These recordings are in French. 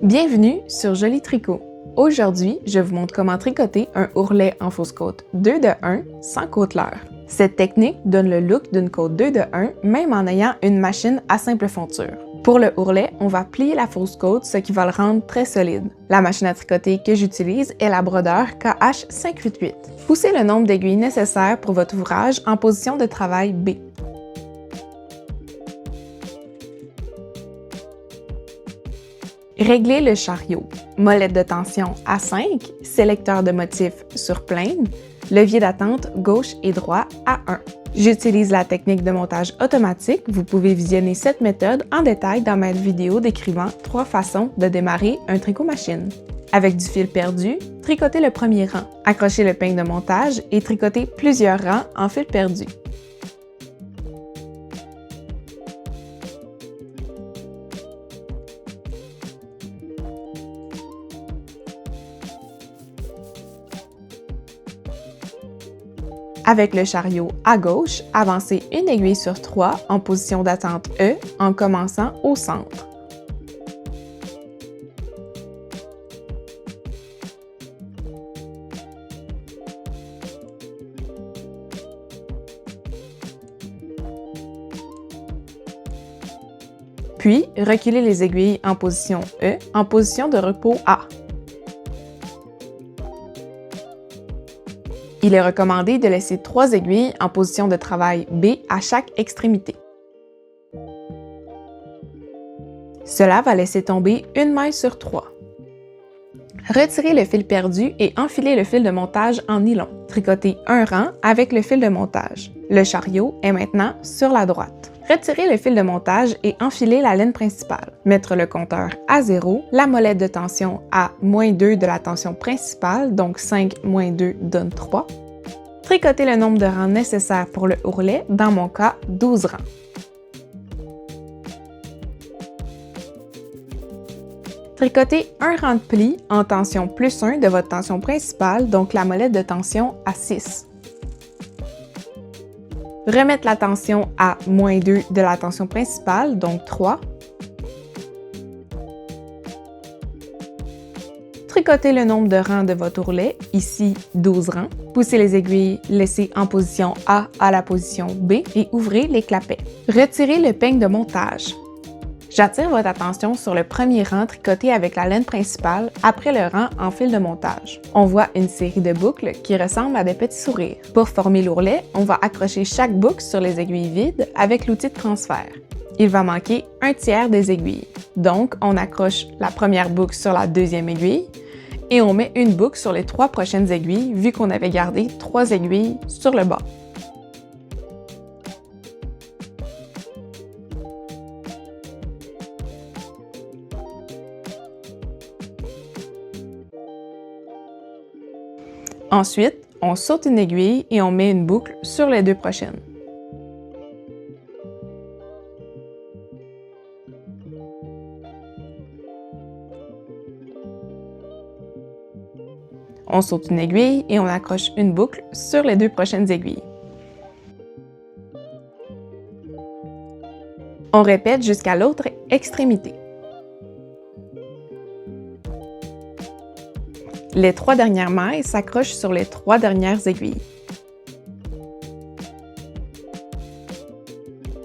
Bienvenue sur Joli Tricot. Aujourd'hui, je vous montre comment tricoter un ourlet en fausse côte 2 de 1 sans côteleur. Cette technique donne le look d'une côte 2 de 1 même en ayant une machine à simple fonture. Pour le ourlet, on va plier la fausse côte, ce qui va le rendre très solide. La machine à tricoter que j'utilise est la brodeur KH588. Poussez le nombre d'aiguilles nécessaires pour votre ouvrage en position de travail B. Réglez le chariot. Molette de tension à 5, sélecteur de motifs sur plaine, levier d'attente gauche et droit à 1. J'utilise la technique de montage automatique. Vous pouvez visionner cette méthode en détail dans ma vidéo décrivant 3 façons de démarrer un tricot machine. Avec du fil perdu, tricotez le premier rang. Accrochez le peigne de montage et tricotez plusieurs rangs en fil perdu. Avec le chariot à gauche, avancez une aiguille sur 3 en position d'attente E en commençant au centre. Puis, reculez les aiguilles en position E en position de repos A. Il est recommandé de laisser 3 aiguilles en position de travail B à chaque extrémité. Cela va laisser tomber une maille sur 3. Retirez le fil perdu et enfilez le fil de montage en nylon. Tricotez un rang avec le fil de montage. Le chariot est maintenant sur la droite. Retirez le fil de montage et enfilez la laine principale. Mettre le compteur à 0, la molette de tension à -2 de la tension principale, donc 5 - 2 donne 3. Tricotez le nombre de rangs nécessaires pour le ourlet, dans mon cas 12 rangs. Tricotez un rang de pli en tension +1 de votre tension principale, donc la molette de tension à 6. Remettre la tension à -2 de la tension principale, donc 3. Tricotez le nombre de rangs de votre ourlet, ici 12 rangs. Poussez les aiguilles laissées en position A à la position B et ouvrez les clapets. Retirez le peigne de montage. J'attire votre attention sur le premier rang tricoté avec la laine principale après le rang en fil de montage. On voit une série de boucles qui ressemblent à des petits sourires. Pour former l'ourlet, on va accrocher chaque boucle sur les aiguilles vides avec l'outil de transfert. Il va manquer un tiers des aiguilles. Donc, on accroche la première boucle sur la deuxième aiguille et on met une boucle sur les 3 prochaines aiguilles vu qu'on avait gardé 3 aiguilles sur le bas. Ensuite, on saute une aiguille et on met une boucle sur les 2 prochaines. On saute une aiguille et on accroche une boucle sur les 2 prochaines aiguilles. On répète jusqu'à l'autre extrémité. Les 3 dernières mailles s'accrochent sur les 3 dernières aiguilles.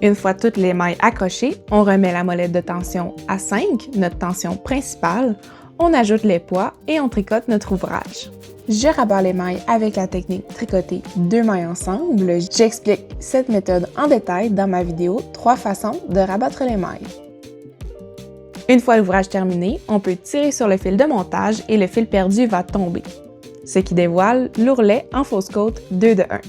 Une fois toutes les mailles accrochées, on remet la molette de tension à 5, notre tension principale, on ajoute les poids et on tricote notre ouvrage. Je rabats les mailles avec la technique tricoter 2 mailles ensemble. J'explique cette méthode en détail dans ma vidéo 3 façons de rabattre les mailles. Une fois l'ouvrage terminé, on peut tirer sur le fil de montage et le fil perdu va tomber, ce qui dévoile l'ourlet en fausse côte 2 de 1.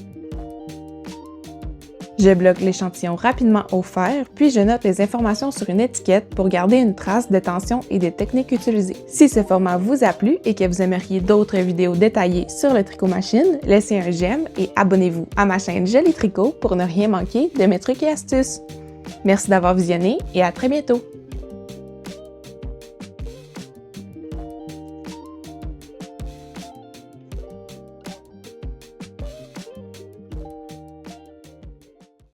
Je bloque l'échantillon rapidement au fer, puis je note les informations sur une étiquette pour garder une trace des tensions et des techniques utilisées. Si ce format vous a plu et que vous aimeriez d'autres vidéos détaillées sur le tricot machine, laissez un j'aime et abonnez-vous à ma chaîne Joli Tricot pour ne rien manquer de mes trucs et astuces. Merci d'avoir visionné et à très bientôt!